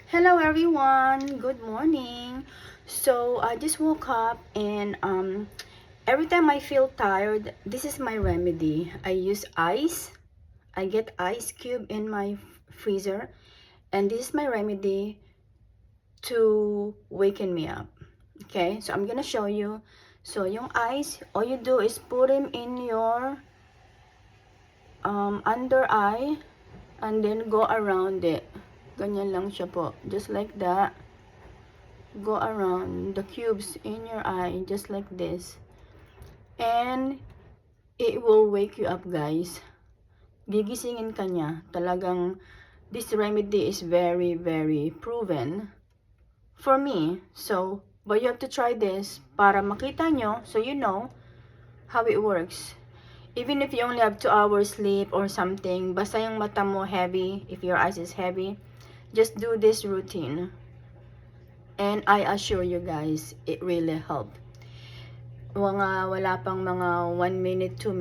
Hello everyone, good morning. So I just woke up and every time I feel tired, this is my remedy. I use ice. I get ice cube in my freezer, and this is my remedy to waken me up. Okay, so I'm gonna show you. So yung ice, all you do is put him in your under eye and then go around it. Ganyan lang siya po, just like that. Go around the cubes in your eye just like this, and it will wake you up, guys. Gigisingin ka niya. Talagang this remedy is very proven for me. So but you have to try this para makita nyo, so you know how it works. Even if you only have 2 hours sleep or something, basta yung mata mo heavy, if your eyes is heavy, just do this routine. And I assure you guys, it really helped. Wala pang mga 1 minute, 2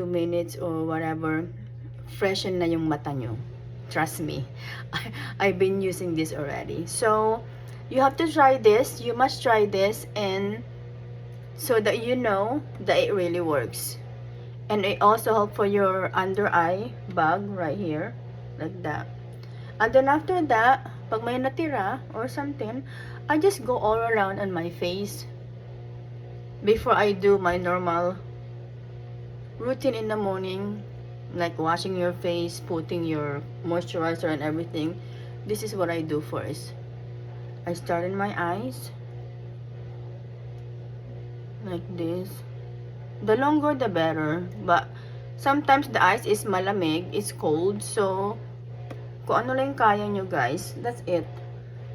minutes or whatever, freshen na yung mata nyo. Trust me. I've been using this already. So, you have to try this. You must try this, and so that you know that it really works. And it also helps for your under eye bag right here, like that. And then after that, pag may natira or something, I just go all around on my face before I do my normal routine in the morning, like washing your face, putting your moisturizer and everything. This is what I do first. I start in my eyes, like this. The longer the better, but sometimes the ice is malamig, it's cold, so kung ano lang kaya nyo, guys, that's it.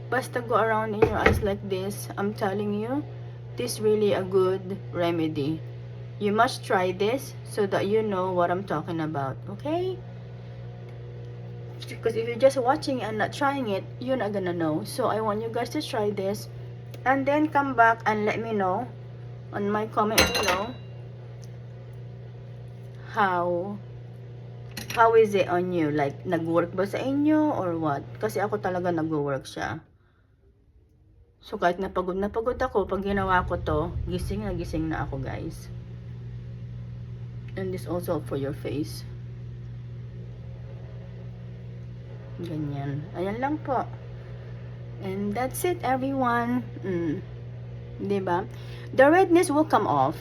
Basta go around in your eyes like this. I'm telling you, this is really a good remedy. You must try this so that you know what I'm talking about, okay? Because if you're just watching and not trying it, you're not gonna know. So I want you guys to try this, and then come back and let me know on my comment below how is it on you? Like, nag-work ba sa inyo or what? Kasi ako talaga nag-work siya. So, kahit na pagod ako, pag ginawa ko to, gising na ako, guys. And this also for your face. Ganyan. Ayan lang po. And that's it, everyone. Diba? The redness will come off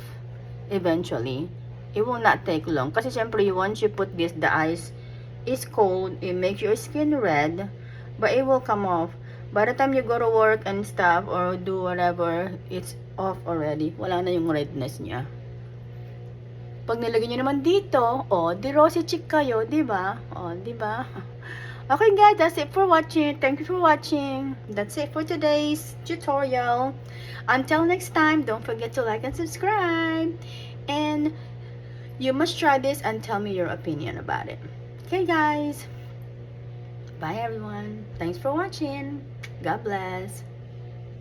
eventually. It will not take long. Kasi syempre, once you put this, the ice is cold. It makes your skin red. But it will come off. By the time you go to work and stuff or do whatever, it's off already. Wala na yung redness niya. Pag nilagay nyo naman dito, di rosy chick kayo, diba? Diba? Okay guys, that's it for watching. Thank you for watching. That's it for today's tutorial. Until next time, don't forget to like and subscribe. And you must try this and tell me your opinion about it. Okay guys. Bye everyone. Thanks for watching. God bless.